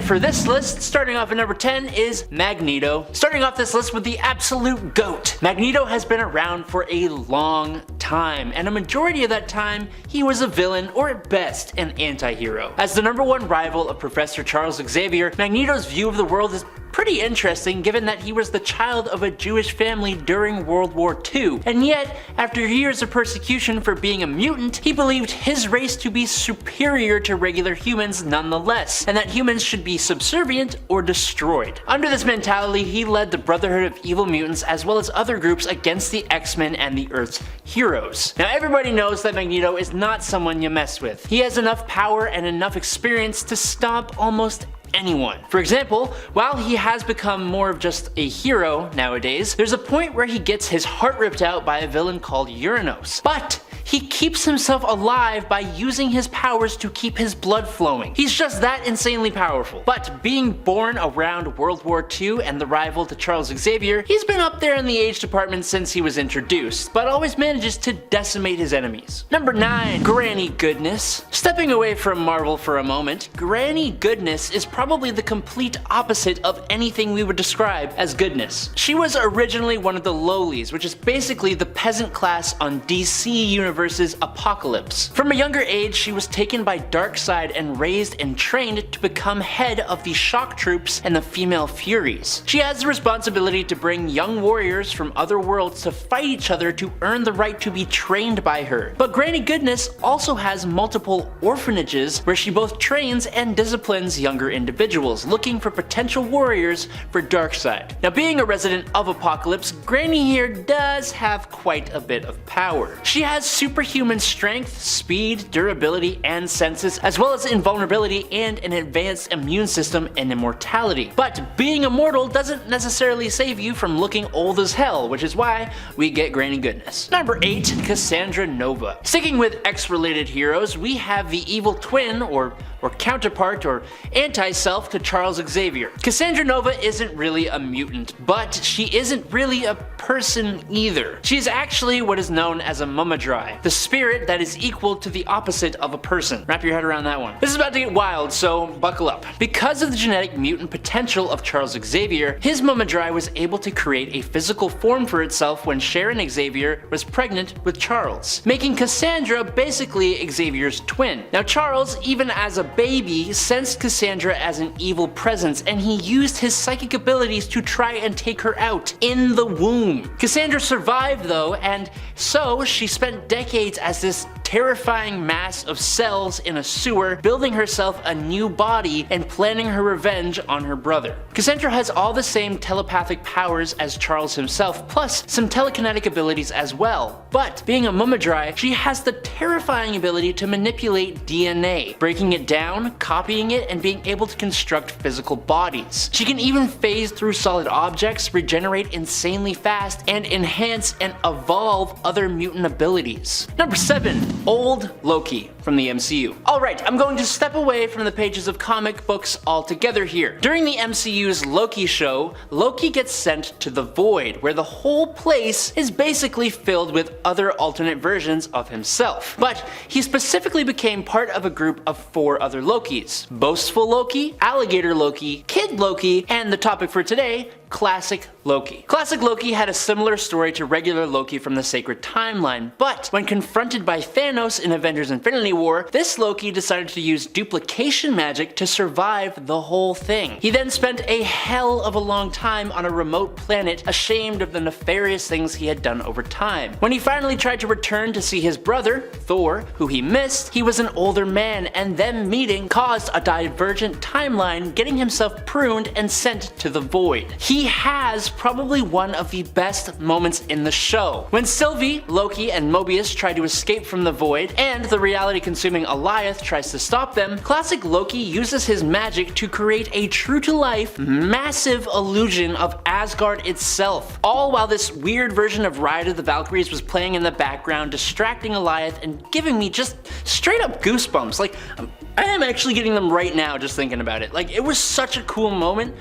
for this list, starting off at number 10 is Magneto. Starting off this list with the absolute GOAT. Magneto has been around for a long time, and a majority of that time, he was a villain, or at best, an anti-hero. As the #1 rival of Professor Charles Xavier, Magneto's view of the world is pretty interesting given that he was the child of a Jewish family during World War II, and yet, after years of persecution for being a mutant, he believed his race to be superior to regular humans nonetheless, and that humans should be subservient or destroyed. Under this mentality, he led the Brotherhood of Evil Mutants as well as other groups against the X-Men and the Earth's heroes. Now everybody knows that Magneto is not someone you mess with. He has enough power and enough experience to stomp almost anyone. For example, while he has become more of just a hero nowadays, there's a point where he gets his heart ripped out by a villain called Uranos. But he keeps himself alive by using his powers to keep his blood flowing. He's just that insanely powerful. But being born around World War II and the rival to Charles Xavier, he's been up there in the age department since he was introduced, but always manages to decimate his enemies. Number 9. Granny Goodness. Stepping away from Marvel for a moment, Granny Goodness is probably the complete opposite of anything we would describe as goodness. She was originally one of the lowlies, which is basically the peasant class on DC Universe's Apocalypse. From a younger age, she was taken by Darkseid and raised and trained to become head of the Shock Troops and the Female Furies. She has the responsibility to bring young warriors from other worlds to fight each other to earn the right to be trained by her. But Granny Goodness also has multiple orphanages where she both trains and disciplines younger individuals looking for potential warriors for Darkseid. Now, being a resident of Apocalypse, Granny here does have quite a bit of power. She has superhuman strength, speed, durability, and senses, as well as invulnerability and an advanced immune system and immortality. But being immortal doesn't necessarily save you from looking old as hell, which is why we get Granny Goodness. Number 8. Cassandra Nova. Sticking with X-related heroes, we have the evil twin, or counterpart, or anti-self to Charles Xavier. Cassandra Nova isn't really a mutant, but she isn't really a person either. She is actually what is known as a Mumadrai, the spirit that is equal to the opposite of a person. Wrap your head around that one. This is about to get wild, so buckle up. Because of the genetic mutant potential of Charles Xavier, his Mumadrai was able to create a physical form for itself when Sharon Xavier was pregnant with Charles, making Cassandra basically Xavier's twin. Now Charles, even as a baby, sensed Cassandra as an evil presence, and he used his psychic abilities to try and take her out in the womb. Cassandra survived though, and so she spent decades as this terrifying mass of cells in a sewer, building herself a new body and planning her revenge on her brother. Cassandra has all the same telepathic powers as Charles himself, plus some telekinetic abilities as well. But being a Mumadrai, she has the terrifying ability to manipulate DNA, breaking it down, copying it, and being able to construct physical bodies. She can even phase through solid objects, regenerate insanely fast, and enhance and evolve other mutant abilities. Number 7. Old Loki from the MCU. Alright, I'm going to step away from the pages of comic books altogether here. During the MCU's Loki show, Loki gets sent to the Void, where the whole place is basically filled with other alternate versions of himself. But he specifically became part of a group of 4 other Lokis: Boastful Loki, Alligator Loki, Kid Loki, and the topic for today, Classic Loki. Classic Loki had a similar story to regular Loki from the Sacred Timeline, but when confronted by Thanos in Avengers Infinity War, this Loki decided to use duplication magic to survive the whole thing. He then spent a hell of a long time on a remote planet, ashamed of the nefarious things he had done over time. When he finally tried to return to see his brother, Thor, who he missed, he was an older man, and them meeting caused a divergent timeline, getting himself pruned and sent to the Void. He has probably one of the best moments in the show. When Sylvie, Loki, and Mobius try to escape from the Void, and the reality-consuming Alioth tries to stop them, Classic Loki uses his magic to create a true-to-life, massive illusion of Asgard itself. All while this weird version of Ride of the Valkyries was playing in the background, distracting Alioth and giving me just straight-up goosebumps. Like, I am actually getting them right now just thinking about it. Like, it was such a cool moment.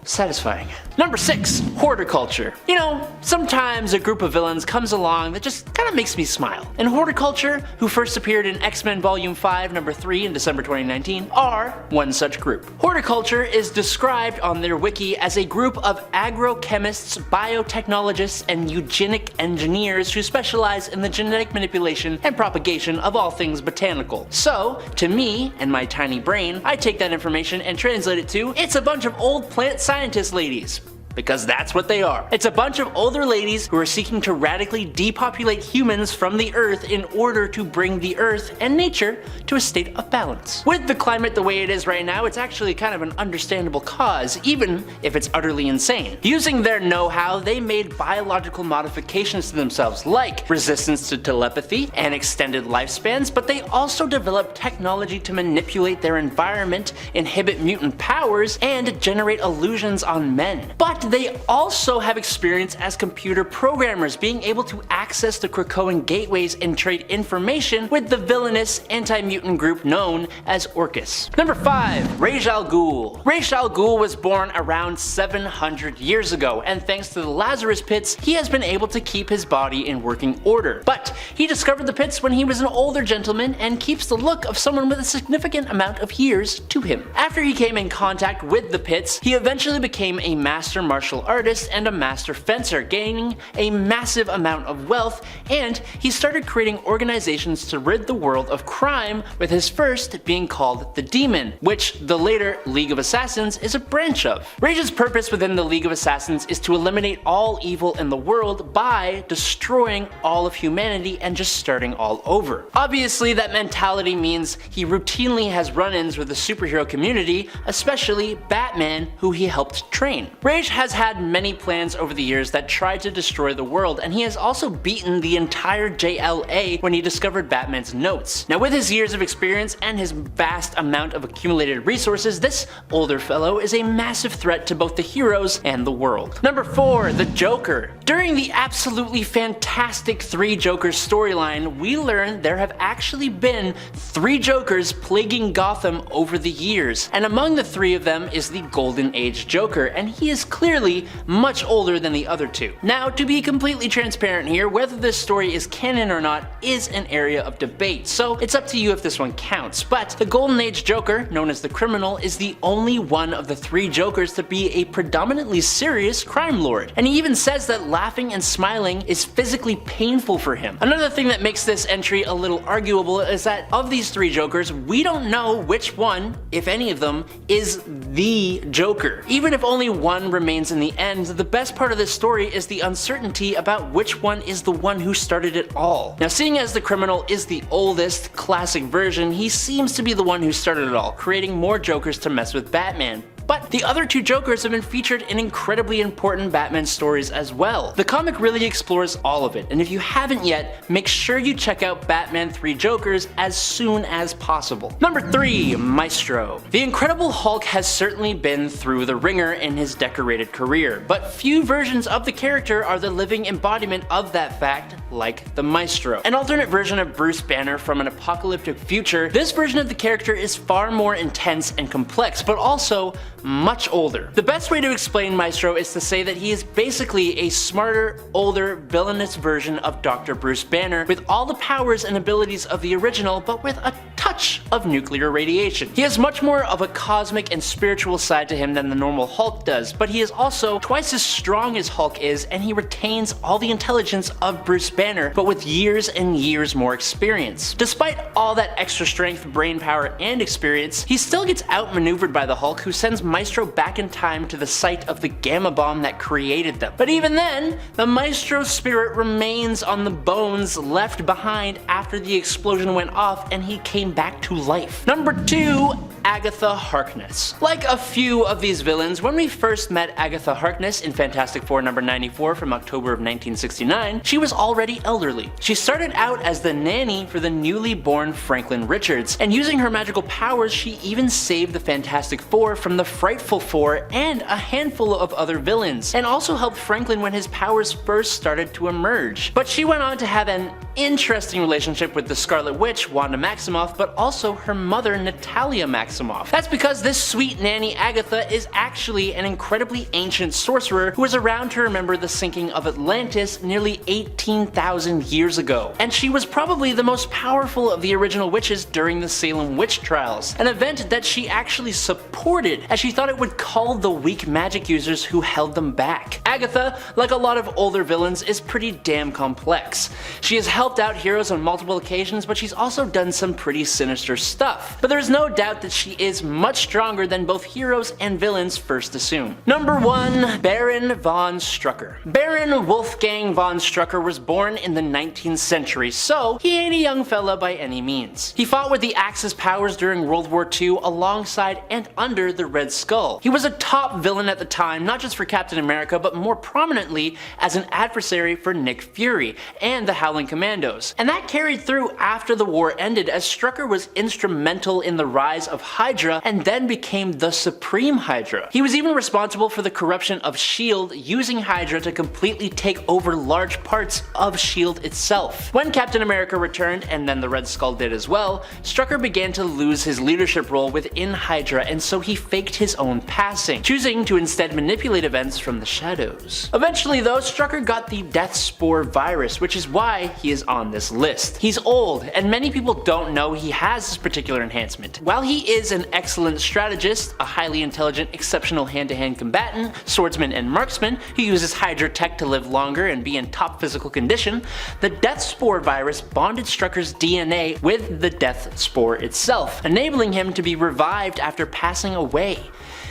satisfying. Number 6. Horticulture. You know, sometimes a group of villains comes along that just kinda makes me smile. And Horticulture, who first appeared in X-Men Volume 5, Number 3 in December 2019, are one such group. Horticulture is described on their wiki as a group of agrochemists, biotechnologists, and eugenic engineers who specialize in the genetic manipulation and propagation of all things botanical. So, to me and my tiny brain, I take that information and translate it to, it's a bunch of old plant scientist ladies. Because that's what they are. It's a bunch of older ladies who are seeking to radically depopulate humans from the Earth in order to bring the Earth and nature to a state of balance. With the climate the way it is right now, it's actually kind of an understandable cause, even if it's utterly insane. Using their know-how, they made biological modifications to themselves, like resistance to telepathy and extended lifespans, but they also developed technology to manipulate their environment, inhibit mutant powers, and generate illusions on men. But they also have experience as computer programmers, being able to access the Krakoan gateways and trade information with the villainous anti-mutant group known as Orcus. Number 5. Ra's al Ghul. Ra's al Ghul was born around 700 years ago, and thanks to the Lazarus Pits, he has been able to keep his body in working order. But he discovered the pits when he was an older gentleman and keeps the look of someone with a significant amount of years to him. After he came in contact with the pits, he eventually became a master martial artist and a master fencer, gaining a massive amount of wealth, and he started creating organizations to rid the world of crime, with his first being called the Demon, which the later League of Assassins is a branch of. Rage's purpose within the League of Assassins is to eliminate all evil in the world by destroying all of humanity and just starting all over. Obviously, that mentality means he routinely has run-ins with the superhero community, especially Batman, who he helped train. Rage has had many plans over the years that tried to destroy the world, and he has also beaten the entire JLA when he discovered Batman's notes. Now, with his years of experience and his vast amount of accumulated resources, this older fellow is a massive threat to both the heroes and the world. Number 4. The Joker. During the absolutely fantastic 3 Jokers storyline, we learn there have actually been 3 Jokers plaguing Gotham over the years, and among the 3 of them is the Golden Age Joker, and he is clearly much older than the other 2. Now, to be completely transparent here, whether this story is canon or not is an area of debate, so it's up to you if this one counts. But the Golden Age Joker, known as the Criminal, is the only one of the 3 Jokers to be a predominantly serious crime lord, and he even says that laughing and smiling is physically painful for him. Another thing that makes this entry a little arguable is that of these 3 Jokers, we don't know which one, if any of them, is the Joker. Even if only one remains in the end, the best part of this story is the uncertainty about which one is the one who started it all. Now, seeing as the Criminal is the oldest, classic version, he seems to be the one who started it all, creating more Jokers to mess with Batman. But the other 2 Jokers have been featured in incredibly important Batman stories as well. The comic really explores all of it, and if you haven't yet, make sure you check out Batman 3 Jokers as soon as possible. Number 3. Maestro. The Incredible Hulk has certainly been through the ringer in his decorated career, but few versions of the character are the living embodiment of that fact, like the Maestro. An alternate version of Bruce Banner from an apocalyptic future, this version of the character is far more intense and complex, but also much older. The best way to explain Maestro is to say that he is basically a smarter, older, villainous version of Dr. Bruce Banner, with all the powers and abilities of the original, but with a touch of nuclear radiation. He has much more of a cosmic and spiritual side to him than the normal Hulk does, but he is also twice as strong as Hulk is, and he retains all the intelligence of Bruce Banner, but with years and years more experience. Despite all that extra strength, brainpower, and experience, he still gets outmaneuvered by the Hulk, who sends Maestro back in time to the site of the gamma bomb that created them. But even then, the Maestro's spirit remains on the bones left behind after the explosion went off and he came back to life. Number 2. Agatha Harkness. Like a few of these villains, when we first met Agatha Harkness in Fantastic Four number 94 from October of 1969, she was already elderly. She started out as the nanny for the newly born Franklin Richards, and using her magical powers, she even saved the Fantastic Four from the Frightful Four and a handful of other villains, and also helped Franklin when his powers first started to emerge. But she went on to have an interesting relationship with the Scarlet Witch, Wanda Maximoff, but also her mother Natalia Maximoff. That's because this sweet nanny Agatha is actually an incredibly ancient sorcerer who was around to remember the sinking of Atlantis nearly 18,000 years ago. And she was probably the most powerful of the original witches during the Salem witch trials, an event that she actually supported as she thought it would cull the weak magic users who held them back. Agatha, like a lot of older villains, is pretty damn complex. She has helped out heroes on multiple occasions, but she's also done some pretty sinister stuff. But there's no doubt that she is much stronger than both heroes and villains first assume. Number 1. Baron von Strucker. Baron Wolfgang von Strucker was born in the 19th century, so he ain't a young fella by any means. He fought with the Axis powers during World War II alongside and under the Red Skull. He was a top villain at the time, not just for Captain America, but more prominently as an adversary for Nick Fury and the Howling Commandos. And that carried through after the war ended, as Strucker was instrumental in the rise of Hydra and then became the Supreme Hydra. He was even responsible for the corruption of S.H.I.E.L.D., using Hydra to completely take over large parts of S.H.I.E.L.D. itself. When Captain America returned, and then the Red Skull did as well, Strucker began to lose his leadership role within Hydra, and so he faked his own passing, choosing to instead manipulate events from the shadows. Eventually though, Strucker got the Death Spore virus, which is why he is on this list. He's old, and many people don't know he has this particular enhancement. While he is an excellent strategist, a highly intelligent, exceptional hand-to-hand combatant, swordsman and marksman who uses Hydra tech to live longer and be in top physical condition, the Death Spore virus bonded Strucker's DNA with the Death Spore itself, enabling him to be revived after passing away.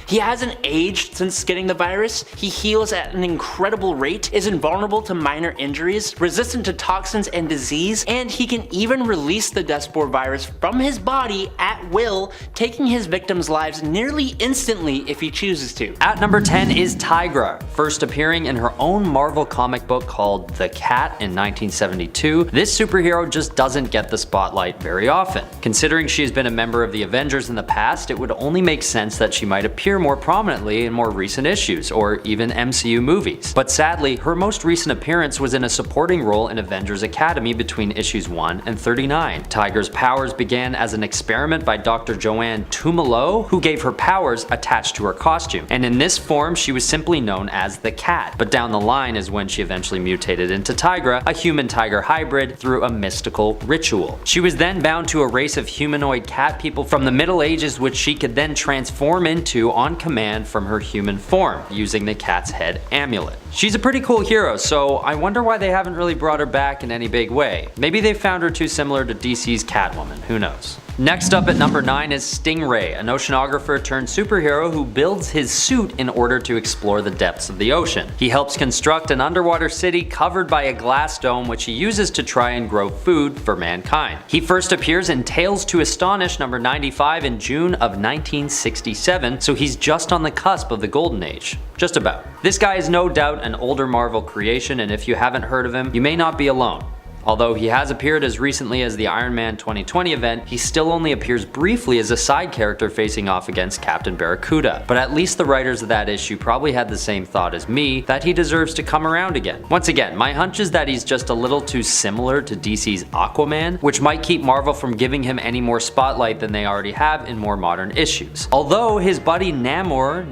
He hasn't aged since getting the virus, he heals at an incredible rate, is invulnerable to minor injuries, resistant to toxins and disease, and he can even release the Death Spore virus from his body at will, taking his victims' lives nearly instantly if he chooses to. At number 10 is Tigra, first appearing in her own Marvel comic book called The Cat in 1972. This superhero just doesn't get the spotlight very often. Considering she has been a member of the Avengers in the past, it would only make sense that she might appear more prominently in more recent issues, or even MCU movies. But sadly, her most recent appearance was in a supporting role in Avengers Academy between issues 1 and 39. Tigra's powers began as an experiment by Dr. Joanne Tumalo, who gave her powers attached to her costume, and in this form she was simply known as the Cat. But down the line is when she eventually mutated into Tigra, a human-tiger hybrid, through a mystical ritual. She was then bound to a race of humanoid cat people from the Middle Ages, which she could then transform into on command from her human form, using the cat's head amulet. She's a pretty cool hero, so I wonder why they haven't really brought her back in any big way. Maybe they found her too similar to DC's Catwoman, who knows. Next up at number 9 is Stingray, an oceanographer turned superhero who builds his suit in order to explore the depths of the ocean. He helps construct an underwater city covered by a glass dome, which he uses to try and grow food for mankind. He first appears in Tales to Astonish number 95 in June of 1967, so he's just on the cusp of the golden age. Just about. This guy is no doubt an older Marvel creation, and if you haven't heard of him, you may not be alone. Although he has appeared as recently as the Iron Man 2020 event, he still only appears briefly as a side character facing off against Captain Barracuda. But at least the writers of that issue probably had the same thought as me, that he deserves to come around again. Once again, my hunch is that he's just a little too similar to DC's Aquaman, which might keep Marvel from giving him any more spotlight than they already have in more modern issues. Although his buddy Namor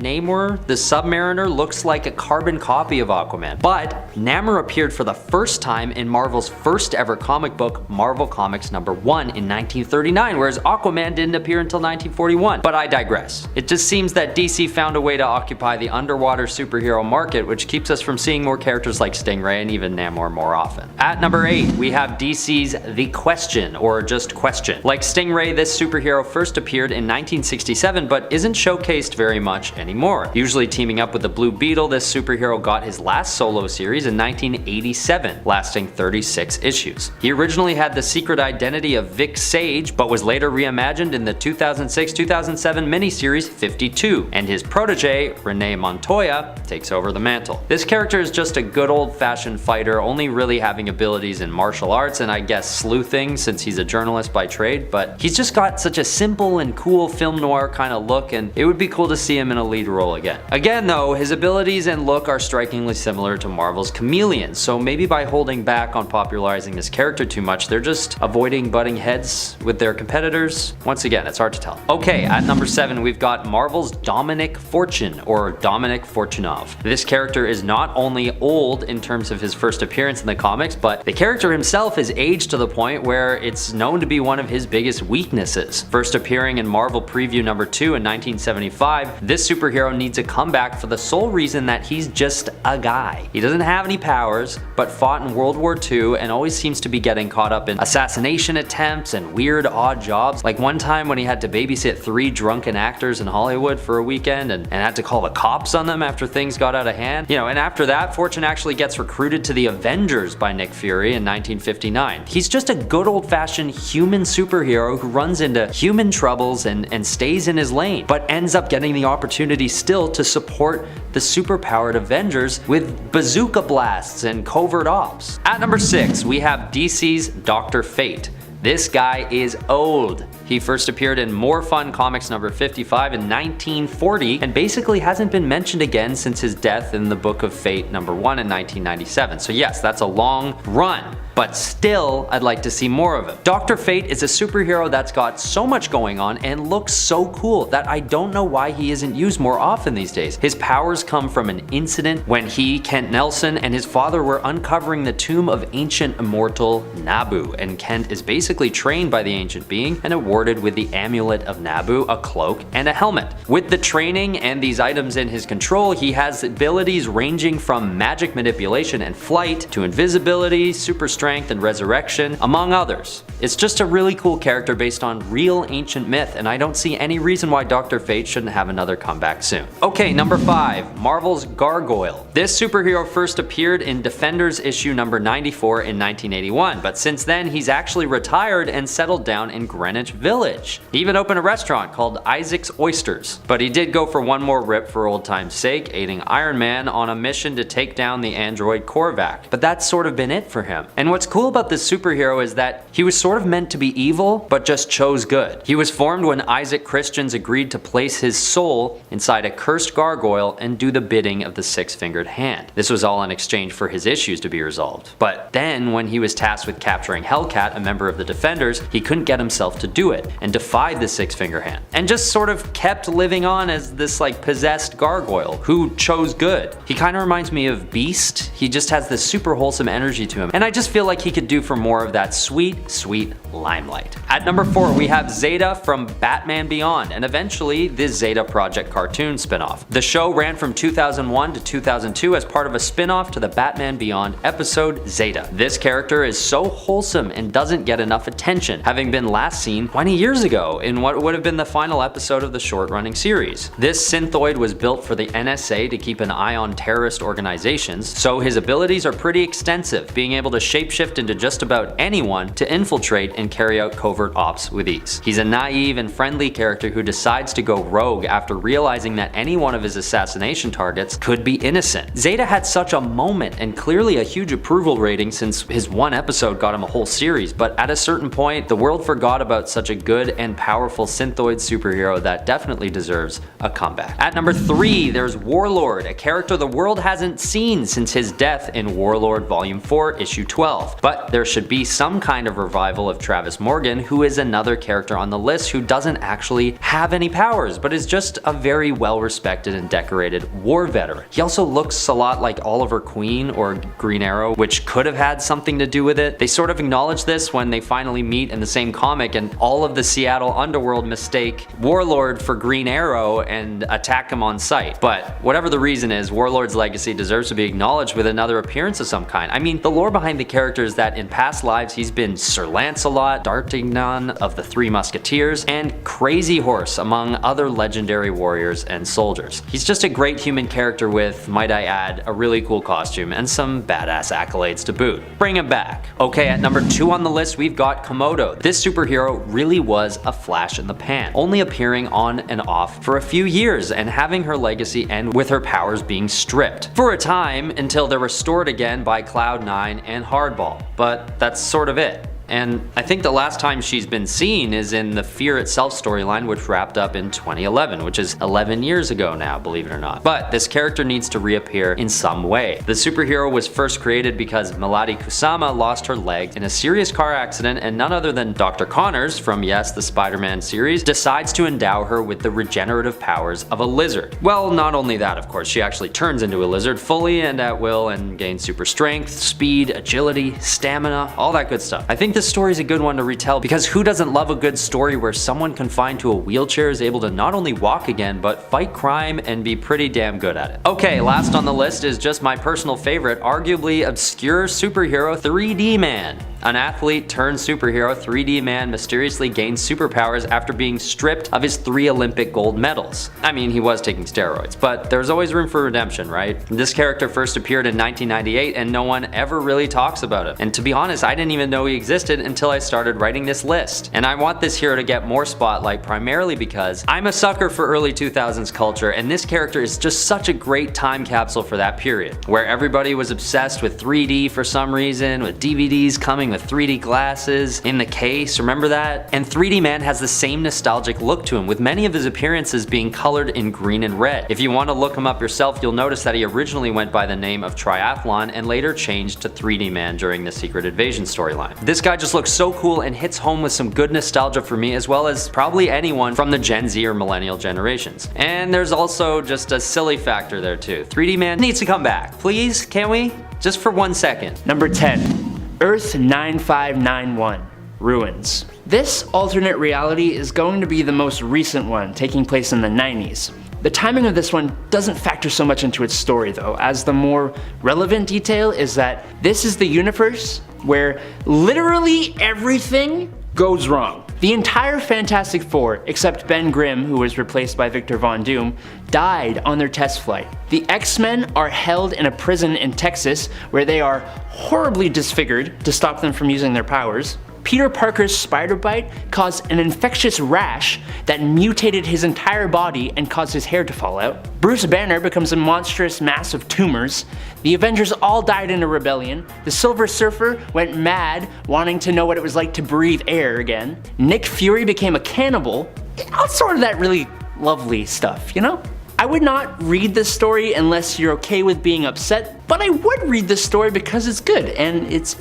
the Submariner, looks like a carbon copy of Aquaman. But Namor appeared for the first time in Marvel's first ever comic book, Marvel Comics number 1 in 1939, whereas Aquaman didn't appear until 1941. But I digress. It just seems that DC found a way to occupy the underwater superhero market, which keeps us from seeing more characters like Stingray and even Namor more often. At number 8, we have DC's The Question, or just Question. Like Stingray, this superhero first appeared in 1967, but isn't showcased very much anymore. Usually teaming up with the Blue Beetle, this superhero got his last solo series in 1987, lasting 36 issues. He originally had the secret identity of Vic Sage, but was later reimagined in the 2006-2007 miniseries 52, and his protege, Renee Montoya, takes over the mantle. This character is just a good old-fashioned fighter, only really having abilities in martial arts and I guess sleuthing since he's a journalist by trade, but he's just got such a simple and cool film noir kind of look, and it would be cool to see him in a lead role again. Again though, his abilities and look are strikingly similar to Marvel's Chameleon, so maybe by holding back on popularizing sexualizing this character too much. They're just avoiding butting heads with their competitors. Once again, it's hard to tell. Okay, at number 7, we've got Marvel's Dominic Fortune, or Dominic Fortunov. This character is not only old in terms of his first appearance in the comics, but the character himself is aged to the point where it's known to be one of his biggest weaknesses. First appearing in Marvel Preview number 2 in 1975, this superhero needs a comeback for the sole reason that he's just a guy. He doesn't have any powers, but fought in World War II and always seems to be getting caught up in assassination attempts and weird odd jobs. Like one time when he had to babysit 3 drunken actors in Hollywood for a weekend and had to call the cops on them after things got out of hand. You know, and after that, Fortune actually gets recruited to the Avengers by Nick Fury in 1959. He's just a good old-fashioned human superhero who runs into human troubles and stays in his lane, but ends up getting the opportunity still to support the superpowered Avengers with bazooka blasts and covert ops. At number 6, we have DC's Dr. Fate. This guy is old. He first appeared in More Fun Comics number 55 in 1940 and basically hasn't been mentioned again since his death in the Book of Fate number 1 in 1997. So yes, that's a long run, but still I'd like to see more of him. Dr. Fate is a superhero that's got so much going on and looks so cool that I don't know why he isn't used more often these days. His powers come from an incident when he, Kent Nelson, and his father were uncovering the tomb of ancient immortal Nabu, and Kent is basically trained by the ancient being and awarded with the Amulet of Nabu, a cloak, and a helmet. With the training and these items in his control, he has abilities ranging from magic manipulation and flight to invisibility, super strength, and resurrection, among others. It's just a really cool character based on real ancient myth, and I don't see any reason why Dr. Fate shouldn't have another comeback soon. Okay, number 5, Marvel's Gargoyle. This superhero first appeared in Defenders issue number 94 in 1981, but since then he's actually retired and settled down in Greenwich Village. He even opened a restaurant called Isaac's Oysters. But he did go for one more rip for old time's sake, aiding Iron Man on a mission to take down the android Korvac. But that's sort of been it for him. And what's cool about this superhero is that he was sort of meant to be evil, but just chose good. He was formed when Isaac Christians agreed to place his soul inside a cursed gargoyle and do the bidding of the six-fingered hand. This was all in exchange for his issues to be resolved. But then, when he was tasked with capturing Hellcat, a member of the Defenders, he couldn't get himself to do it and defied the six-finger hand, and just sort of kept living on as this like possessed gargoyle who chose good. He kind of reminds me of Beast. He just has this super wholesome energy to him, and I just feel like he could do for more of that sweet, sweet limelight. At number 4, we have Zeta from Batman Beyond, and eventually the Zeta Project cartoon spin-off. The show ran from 2001 to 2002 as part of a spin-off to the Batman Beyond episode Zeta. This character is so wholesome and doesn't get enough attention, having been last seen 20 years ago in what would have been the final episode of the short-running series. This synthoid was built for the NSA to keep an eye on terrorist organizations, so his abilities are pretty extensive, being able to shapeshift into just about anyone to infiltrate and carry out covert ops with ease. He's a naive and friendly character who decides to go rogue after realizing that any one of his assassination targets could be innocent. Zeta had such a moment and clearly a huge approval rating since his one episode got him a whole series, but at a certain point, the world forgot about such a good and powerful synthoid superhero that definitely deserves a comeback. At number 3, there's Warlord, a character the world hasn't seen since his death in Warlord Volume 4, Issue 12. But there should be some kind of revival of Travis Morgan, who is another character on the list who doesn't actually have any powers, but is just a very well-respected and decorated war veteran. He also looks a lot like Oliver Queen or Green Arrow, which could have had something to do with it. They sort of acknowledge this when they finally meet in the same comic, and all of the Seattle underworld mistake Warlord for Green Arrow and attack him on sight. But whatever the reason is, Warlord's legacy deserves to be acknowledged with another appearance of some kind. I mean, the lore behind the character is that in past lives he's been Sir Lancelot, D'Artagnan of the Three Musketeers, and Crazy Horse, among other legendary warriors and soldiers. He's just a great human character with, might I add, a really cool costume and some badass accolades to boot. Bring him back. Okay, at number 2 on the list, we've got Komodo. This superhero really was a flash in the pan, only appearing on and off for a few years and having her legacy end with her powers being stripped for a time until they're restored again by Cloud9 and Hardball, but that's sort of it. And I think the last time she's been seen is in the Fear Itself storyline, which wrapped up in 2011, which is 11 years ago now, believe it or not. But this character needs to reappear in some way. The superhero was first created because Melody Kusama lost her leg in a serious car accident, and none other than Dr. Connors from, yes, the Spider-Man series, decides to endow her with the regenerative powers of a lizard. Well, not only that, of course, she actually turns into a lizard fully and at will and gains super strength, speed, agility, stamina, all that good stuff. I think this story is a good one to retell because who doesn't love a good story where someone confined to a wheelchair is able to not only walk again, but fight crime and be pretty damn good at it. Okay, last on the list is just my personal favorite, arguably obscure superhero 3D Man. An athlete turned superhero, 3D Man mysteriously gained superpowers after being stripped of his 3 Olympic gold medals. I mean, he was taking steroids, but there's always room for redemption, right? This character first appeared in 1998 and no one ever really talks about him. And to be honest, I didn't even know he existed until I started writing this list. And I want this hero to get more spotlight primarily because I'm a sucker for early 2000s culture, and this character is just such a great time capsule for that period, where everybody was obsessed with 3D for some reason, with DVDs coming with 3D glasses in the case, remember that? And 3D Man has the same nostalgic look to him, with many of his appearances being colored in green and red. If you want to look him up yourself, you'll notice that he originally went by the name of Triathlon and later changed to 3D Man during the Secret Invasion storyline. This guy just looks so cool and hits home with some good nostalgia for me, as well as probably anyone from the Gen Z or millennial generations. And there's also just a silly factor there too. 3D Man needs to come back. Please, can we? Just for 1 second. Number 10. Earth 9591, Ruins. This alternate reality is going to be the most recent one, taking place in the 90s. The timing of this one doesn't factor so much into its story though, as the more relevant detail is that this is the universe where literally everything goes wrong. The entire Fantastic Four, except Ben Grimm, who was replaced by Victor Von Doom, died on their test flight. The X-Men are held in a prison in Texas where they are horribly disfigured to stop them from using their powers. Peter Parker's spider bite caused an infectious rash that mutated his entire body and caused his hair to fall out. Bruce Banner becomes a monstrous mass of tumors. The Avengers all died in a rebellion. The Silver Surfer went mad, wanting to know what it was like to breathe air again. Nick Fury became a cannibal. All sort of that really lovely stuff, you know? I would not read this story unless you're okay with being upset, but I would read this story because it's good and it's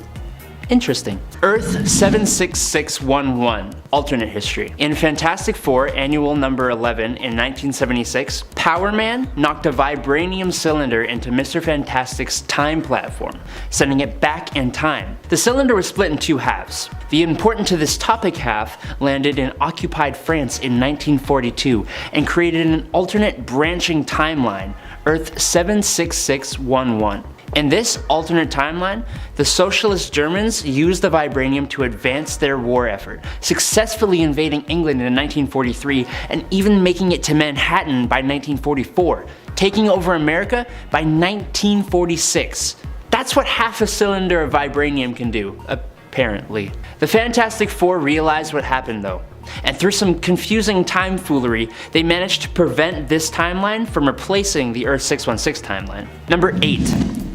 interesting. Earth 76611, alternate history. In Fantastic Four Annual number 11 in 1976, Power Man knocked a vibranium cylinder into Mr. Fantastic's time platform, sending it back in time. The cylinder was split in 2 halves. The important to this topic half landed in occupied France in 1942 and created an alternate branching timeline, Earth 76611. In this alternate timeline, the socialist Germans used the vibranium to advance their war effort, successfully invading England in 1943 and even making it to Manhattan by 1944, taking over America by 1946. That's what half a cylinder of vibranium can do, apparently. The Fantastic Four realized what happened though, and through some confusing timefoolery, they managed to prevent this timeline from replacing the Earth 616 timeline. Number 8.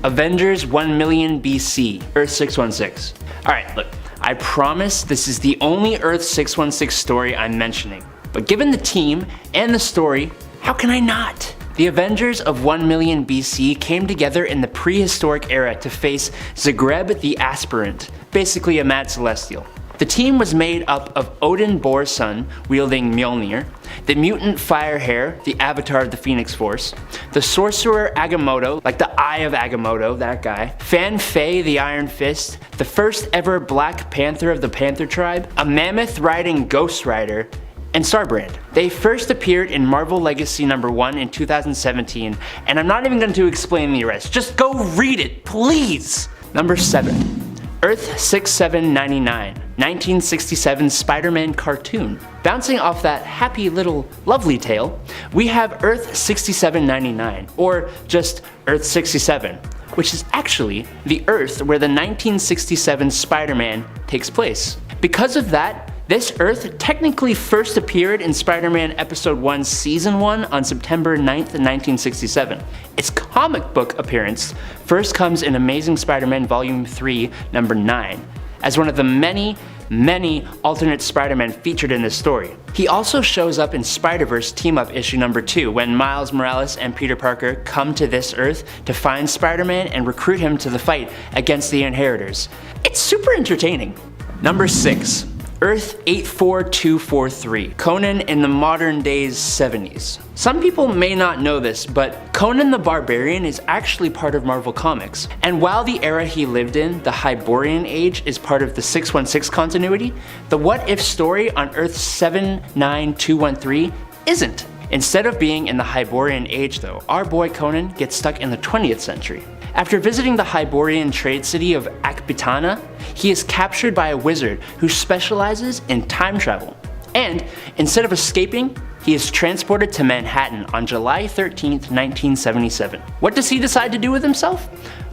Avengers 1 million BC, Earth 616. Alright, look, I promise this is the only Earth 616 story I'm mentioning, but given the team and the story, how can I not? The Avengers of 1 million BC came together in the prehistoric era to face Zagreb the Aspirant, basically a mad celestial. The team was made up of Odin Borson, wielding Mjolnir, the mutant Firehair, the avatar of the Phoenix Force, the sorcerer Agamotto, like the Eye of Agamotto, that guy, Fan Fei the Iron Fist, the first ever Black Panther of the Panther tribe, a mammoth riding Ghost Rider, and Starbrand. They first appeared in Marvel Legacy number 1 in 2017, and I'm not even going to explain the rest. Just go read it, please! Number 7. Earth 6799, 1967 Spider-Man cartoon. Bouncing off that happy little lovely tale, we have Earth 6799, or just Earth 67, which is actually the Earth where the 1967 Spider-Man takes place. Because of that, this Earth technically first appeared in Spider-Man Episode 1 Season 1 on September 9th, 1967. Its comic book appearance first comes in Amazing Spider-Man Volume 3, number 9. as one of the many alternate Spider-Man featured in this story. He also shows up in Spider-Verse Team-Up issue number 2 when Miles Morales and Peter Parker come to this Earth to find Spider-Man and recruit him to the fight against the Inheritors. It's super entertaining. Number 6. Earth 84243, Conan in the modern day's 70s. Some people may not know this, but Conan the Barbarian is actually part of Marvel Comics. And while the era he lived in, the Hyborian Age, is part of the 616 continuity, the What If story on Earth 79213 isn't. Instead of being in the Hyborian Age though, our boy Conan gets stuck in the 20th century. After visiting the Hyborian trade city of Akbitana, he is captured by a wizard who specializes in time travel. And instead of escaping, he is transported to Manhattan on July 13th, 1977. What does he decide to do with himself?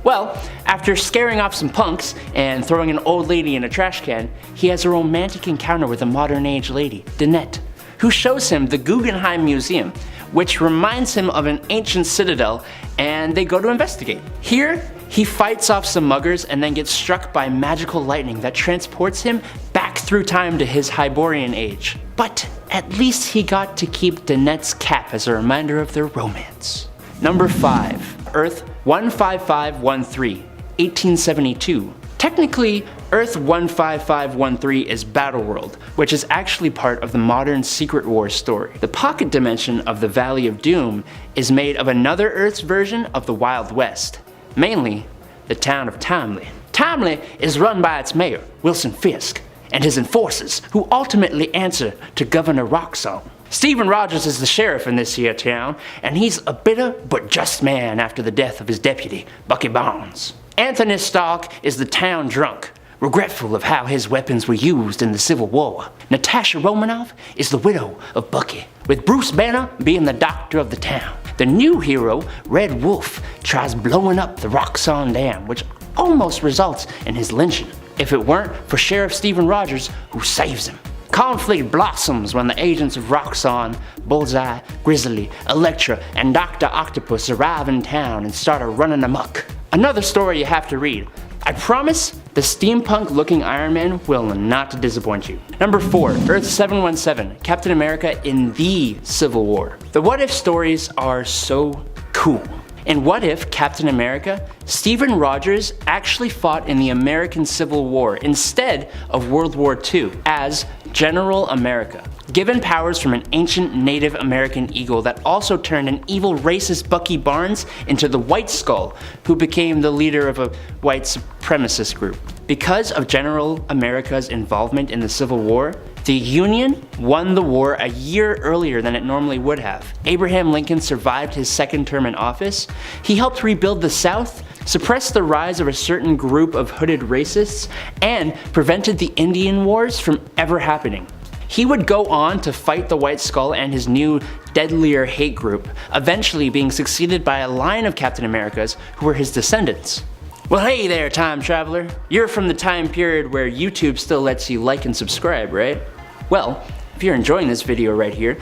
Well, after scaring off some punks and throwing an old lady in a trash can, he has a romantic encounter with a modern age lady, Danette, who shows him the Guggenheim Museum, which reminds him of an ancient citadel, and they go to investigate. Here, he fights off some muggers and then gets struck by magical lightning that transports him back through time to his Hyborian age. But at least he got to keep Danette's cap as a reminder of their romance. Number 5. Earth 15513, 1872. Technically, Earth 15513 is Battleworld, which is actually part of the modern Secret Wars story. The pocket dimension of the Valley of Doom is made of another Earth's version of the Wild West, mainly the town of Timely. Timely is run by its mayor, Wilson Fisk, and his enforcers, who ultimately answer to Governor Roxxon. Stephen Rogers is the sheriff in this here town, and he's a bitter but just man after the death of his deputy, Bucky Barnes. Anthony Stark is the town drunk, regretful of how his weapons were used in the Civil War. Natasha Romanoff is the widow of Bucky, with Bruce Banner being the doctor of the town. The new hero, Red Wolf, tries blowing up the Roxxon Dam, which almost results in his lynching, if it weren't for Sheriff Stephen Rogers, who saves him. Conflict blossoms when the agents of Roxxon, Bullseye, Grizzly, Elektra, and Dr. Octopus arrive in town and start running amok. Another story you have to read. I promise the steampunk-looking Iron Man will not disappoint you. Number 4, Earth 717, Captain America in the Civil War. The What If stories are so cool. In What If Captain America, Stephen Rogers actually fought in the American Civil War instead of World War II as General America, given powers from an ancient Native American eagle that also turned an evil racist Bucky Barnes into the White Skull, who became the leader of a white supremacist group. Because of General America's involvement in the Civil War, the Union won the war a year earlier than it normally would have. Abraham Lincoln survived his second term in office. He helped rebuild the South, suppressed the rise of a certain group of hooded racists, and prevented the Indian Wars from ever happening. He would go on to fight the White Skull and his new, deadlier hate group, eventually being succeeded by a line of Captain Americas who were his descendants. Well, hey there, time traveler. You're from the time period where YouTube still lets you like and subscribe, right? Well, if you're enjoying this video right here,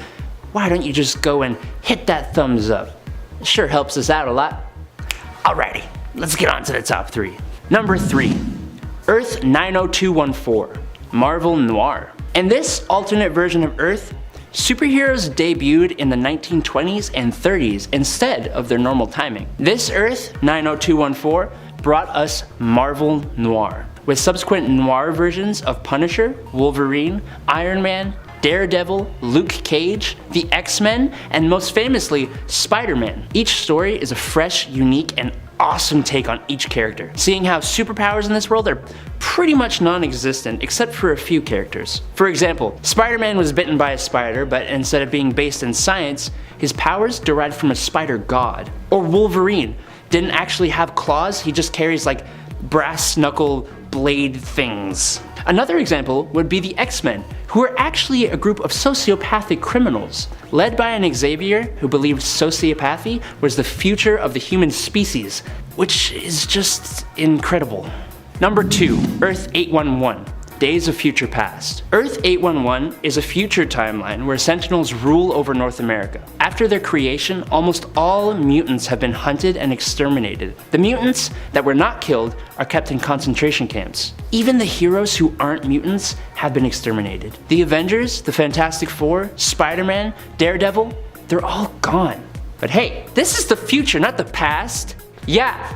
why don't you just go and hit that thumbs up? It sure helps us out a lot. Alrighty, let's get on to the top 3. Number 3, Earth 90214, Marvel Noir. In this alternate version of Earth, superheroes debuted in the 1920s and 30s instead of their normal timing. This Earth 90214 brought us Marvel Noir, with subsequent noir versions of Punisher, Wolverine, Iron Man, Daredevil, Luke Cage, the X-Men, and most famously, Spider-Man. Each story is a fresh, unique, and awesome take on each character, seeing how superpowers in this world are pretty much non-existent except for a few characters. For example, Spider-Man was bitten by a spider, but instead of being based in science, his powers derived from a spider god. Or Wolverine didn't actually have claws, he just carries like brass knuckle blade things. Another example would be the X-Men, who are actually a group of sociopathic criminals, led by an Xavier who believed sociopathy was the future of the human species, which is just incredible. Number 2, Earth 811, Days of Future Past. Earth 811 is a future timeline where Sentinels rule over North America. After their creation, almost all mutants have been hunted and exterminated. The mutants that were not killed are kept in concentration camps. Even the heroes who aren't mutants have been exterminated. The Avengers, the Fantastic Four, Spider-Man, Daredevil, they're all gone. But hey, this is the future, not the past. Yeah,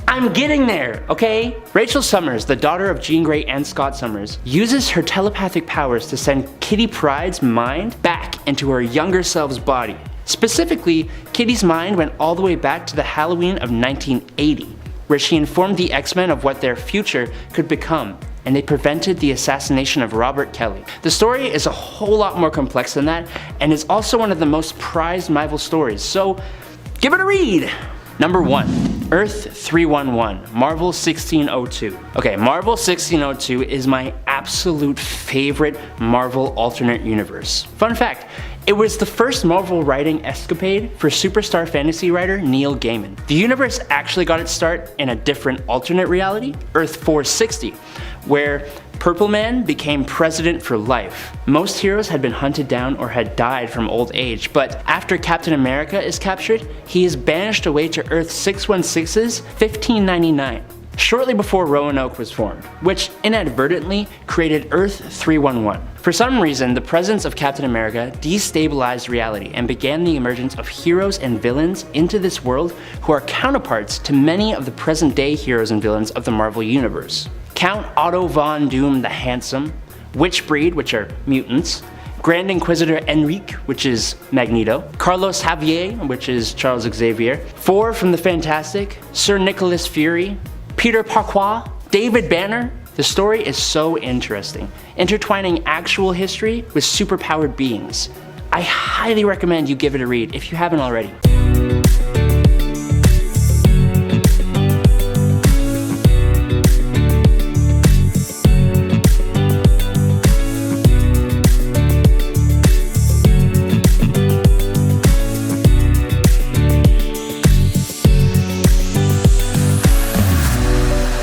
I'm getting there, okay? Rachel Summers, the daughter of Jean Grey and Scott Summers, uses her telepathic powers to send Kitty Pryde's mind back into her younger self's body. Specifically, Kitty's mind went all the way back to the Halloween of 1980, where she informed the X-Men of what their future could become, and they prevented the assassination of Robert Kelly. The story is a whole lot more complex than that, and is also one of the most prized Marvel stories, so give it a read! Number 1. Earth 311, Marvel 1602. Okay, Marvel 1602 is my absolute favorite Marvel alternate universe. Fun fact, it was the first Marvel writing escapade for superstar fantasy writer Neil Gaiman. The universe actually got its start in a different alternate reality, Earth 460, where Purple Man became president for life. Most heroes had been hunted down or had died from old age, but after Captain America is captured, he is banished away to Earth 616's 1599, shortly before Roanoke was formed, which inadvertently created Earth 311. For some reason, the presence of Captain America destabilized reality and began the emergence of heroes and villains into this world who are counterparts to many of the present-day heroes and villains of the Marvel Universe. Count Otto von Doom the Handsome, Witchbreed, which are mutants, Grand Inquisitor Enrique, which is Magneto, Carlos Xavier, which is Charles Xavier, Four from the Fantastic, Sir Nicholas Fury, Peter Parquois, David Banner. The story is so interesting, intertwining actual history with superpowered beings. I highly recommend you give it a read if you haven't already.